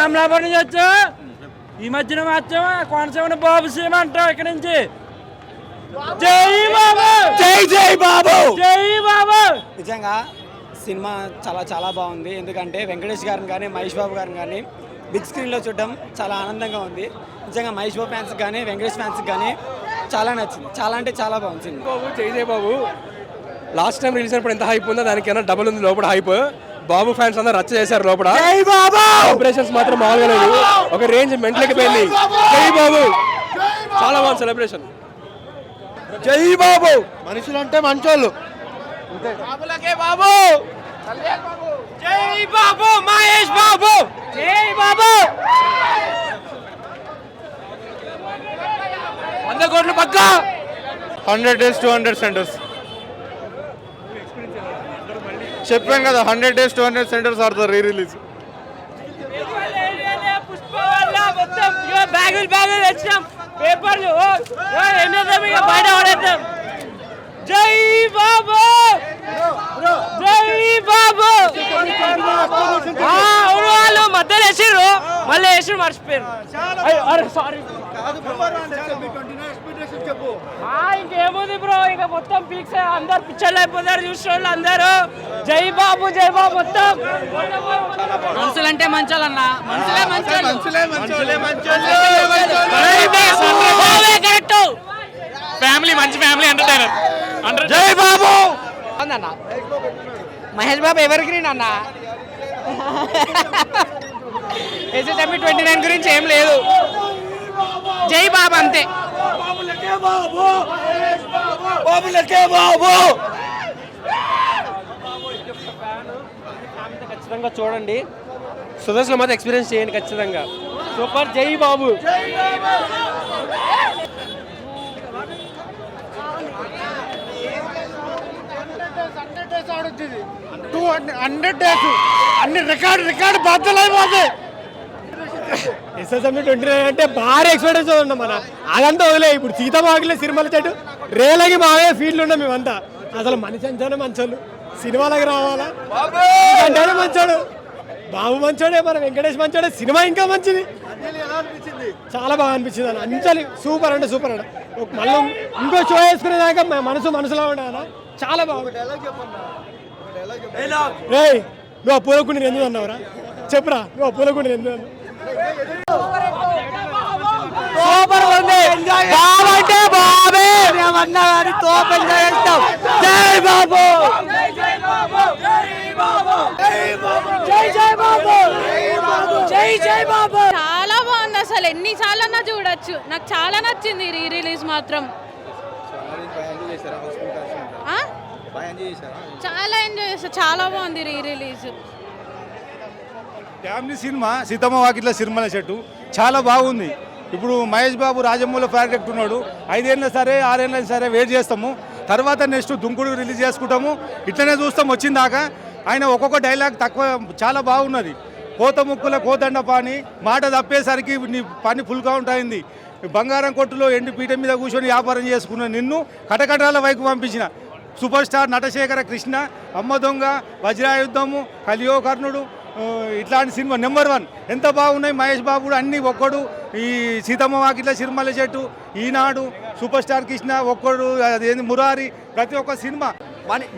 అమలాపురం నుంచి వచ్చా ఈ మధ్యన వచ్చామా కోనసీమ బాబు సీమ అంటాం ఇక్కడ నుంచి. జై బాబు, జై జై బాబు, జై బాబు. నిజంగా సినిమా చాలా చాలా బాగుంది. ఎందుకంటే వెంకటేష్ గారిని కానీ మహేష్ బాబు గారిని కానీ బిగ్ స్క్రీన్లో చూడడం చాలా ఆనందంగా ఉంది. నిజంగా మహేష్ బాబు ఫ్యాన్స్కి కానీ వెంకటేష్ ఫ్యాన్స్కి కానీ చాలా నచ్చింది. చాలా అంటే చాలా బాగుంది సినిమా. బాబు జై జై బాబు. లాస్ట్ టైం రిలీజ్ అయినప్పుడు ఎంత హైప్ ఉందో దానికైనా డబుల్ ఉంది లోపల హైప్. బాబు ఫ్యాన్స్ అందరూ రచ్చ చేశారు లోపల. సెలబ్రేషన్స్ మాత్రం మామూలుగా లేదు, ఒక రేంజ్ మెంటల్కి పోయింది. జై బాబు, చాలా బాగుంది సెలబ్రేషన్. జై బాబు. మనుషులు అంటే మంచోళ్ళు. బాబు జై బాబు, మహేష్ బాబు జై బాబు. 100 కోట్లు పక్కా. 100 days 200 centers చెప్పాం కదా. 100 days 200 centers are the re release. బ్యాగులు బ్యాగులు తెచ్చాం, పేపర్లు బయట పడేద్దాం. జై బాబు, జై బాబు. అవును, వాళ్ళు మధ్యలో వేసారు, మళ్ళీ వేసారు మర్చిపోయారు. సారీ, ఇంకేముంది బ్రో, ఇక మొత్తం పీక్స్ అందరు పిక్చర్లు అయిపోతారు చూసిన వాళ్ళు అందరూ. జై బాబు, జై బాబు. మొత్తం మనుషులంటే మంచోళ్ళన్నా, కరెక్ట్. ఫ్యామిలీ, మంచి ఫ్యామిలీ ఎంటర్టైనర్. జై బాబు అన్న. మహేష్ బాబు ఎవర్ గ్రీన్ అన్న. SSMB 29 గురించి ఏం లేదు, జై బాబు అంతే. ఖచ్చితంగా చూడండి, సుదర్శన్ మాత్రం ఎక్స్పీరియన్స్ చేయండి ఖచ్చితంగా. సూపర్. జై బాబు. 200 days అన్ని రికార్డు బద్దలు అయిపోతాయి. SSMB 29 అంటే భారీ ఎక్స్పెక్టేషన్ ఉన్నాం మన. అదంతా వదిలే, ఇప్పుడు సీతమాగిలే సినిమాల చెట్టు రేలకి మావే ఫీల్డ్ ఉన్నాం మేమంతా. అసలు మనిషి అంటేనే మంచోళ్ళు, సినిమాలకి రావాలా అంటేనే మంచోడు. బాబు మంచోడే, మన వెంకటేష్ మంచోడే, సినిమా ఇంకా మంచిది. చాలా బాగా అనిపించింది అన్న. అంచలి సూపర్ అంటే సూపర్ అన్న. మళ్ళీ ఇంకో షో వేసుకునేదాకా మనసులో ఉండే అన్న. చాలా బాగుంది. రే, నువ్వు ఆ పూలకుండి ఎందుకు అన్నావురా? చెప్పురా, నువ్వు ఆ పూలకుండి ఎందుకు అన్నావు? సూపర్ ఉంది. బాబు అంటే బాబే, మేమన్నా కానీ తోపు ఎంజాయ్ చేస్తాం. జై బాబు, జై జై బాబు, జై జై బాబు, జై జై బాబు. చాలా బాగుంది అసలు, ఎన్నిసార్లు అన్నా చూడొచ్చు. నాకు చాలా నచ్చింది రీ రిలీజ్ మాత్రం. చాలా ఎంజాయ్ చేస్తా, చాలా బాగుంది re release. Family cinema Seethamma Vakitlo Sirimalle Chettu చాలా బాగుంది. ఇప్పుడు మహేష్ బాబు రాజమౌళి ప్రాజెక్ట్ ఉన్నాడు. 5 ఏళ్ళ సరే 6 ఏళ్ళ సరే వెయిట్ చేస్తాము. తర్వాత నెక్స్ట్ దుంకుడు రిలీజ్ చేసుకుంటాము. ఇట్లనే చూస్తాం వచ్చిందాకా. ఆయన ఒక్కొక్క డైలాగ్ తక్కువ చాలా బాగున్నది. కోత ముక్కుల కోదండ పాని మాట తప్పేసరికి నీ పని ఫుల్ కౌంట్ అయింది. బంగారం కొట్టులో ఎండి పీట మీద కూర్చొని వ్యాపారం చేసుకున్న నిన్ను కటకటాల వైపు పంపించిన సూపర్ స్టార్ నటశేఖర కృష్ణ, అమ్మ దొంగ, వజ్రాయుద్ధము, కలియో కర్ణుడు, ఇట్లాంటి సినిమా నెంబర్ 1 ఎంత బాగున్నాయి. మహేష్ బాబు కూడా అన్ని ఒక్కడు, ఈ సీతమ్మ వాకిట్ల సిరిమల్ల చెట్టు, ఈనాడు, సూపర్ స్టార్ కృష్ణ ఒక్కడు, అదేంది మురారి, ప్రతి ఒక్క సినిమా.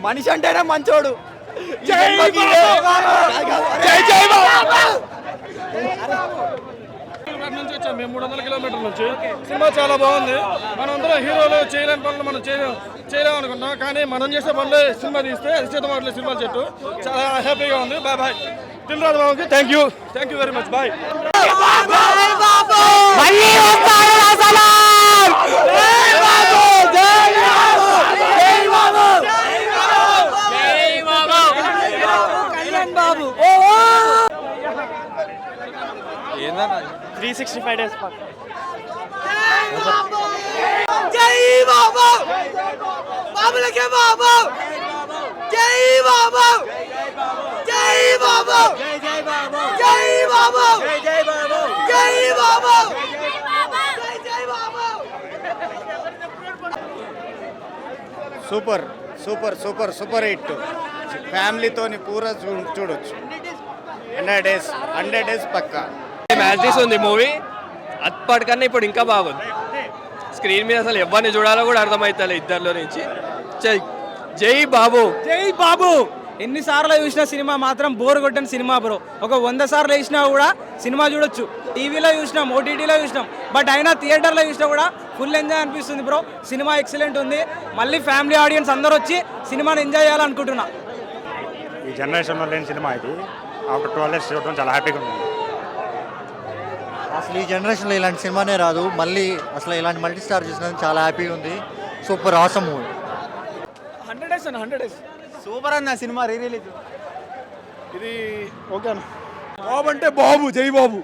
మనిషి అంటేనే మంచోడు. నుంచి వచ్చాం మేము 300 కిలోమీటర్ల నుంచి. సినిమా చాలా బాగుంది. మనందరం హీరోలు చేయలేని పనులు మనం చేయలేము అనుకుంటున్నాం, కానీ మనం చేసే పనులు సినిమా తీస్తే సీతమ్మ సినిమా చెట్టు చాలా హ్యాపీగా ఉంది. Bye bye. దిల్రాజు బాబుకి thank you very much. Bye. Babu 365 days పక్క. జై బాబు, బాబులకే బాబు, జై బాబు, జై బాబు, జై బాబు, జై బాబు, జై బాబు, జై బాబు, జై Babu. Super super super super hit ఫ్యామిలీతోని పూరా చూడొచ్చు 100 డేస్ పక్కా మ్యాజిక్ ఉంది మూవీ అప్పటికన్నా ఇప్పుడు ఇంకా బాగుంది స్క్రీన్ మీద అసలు ఎవరిని చూడాలో కూడా అర్థమవుతుంది ఇద్దరిలో నుంచి జై బాబు జై బాబు. ఎన్నిసార్లు చూసినా సినిమా మాత్రం బోర్ కొట్టని సినిమా బ్రో. ఒక 100 సార్లు వేసినా కూడా సినిమా చూడొచ్చు. టీవీలో చూసినాం, ఓటీటీలో చూసినాం, బట్ అయినా థియేటర్లో చూసినా కూడా ఫుల్ ఎంజాయ్ అనిపిస్తుంది బ్రో. సినిమా ఎక్సలెంట్ ఉంది. మళ్ళీ ఫ్యామిలీ ఆడియన్స్ అందరూ వచ్చి సినిమాని ఎంజాయ్ చేయాలనుకుంటున్నా. ఈ జనరేషన్లో లేని సినిమా ఇది. ఆఫ్టర్ 12 ఇయర్స్ చూడడం చాలా హ్యాపీగా ఉంది. అసలు ఈ జనరేషన్లో ఇలాంటి సినిమానే రాదు. మళ్ళీ అసలు ఇలాంటి మల్టీ స్టార్ చూసినందుకు చాలా హ్యాపీగా ఉంది. Super awesome movie. 100 డేస్ అన్న 100 డేస్ సూపర్ అన్న సినిమా రీ రిలీజ్. ఇది ఓకే అన్న. బాబు అంటే బాబు, జై బాబు.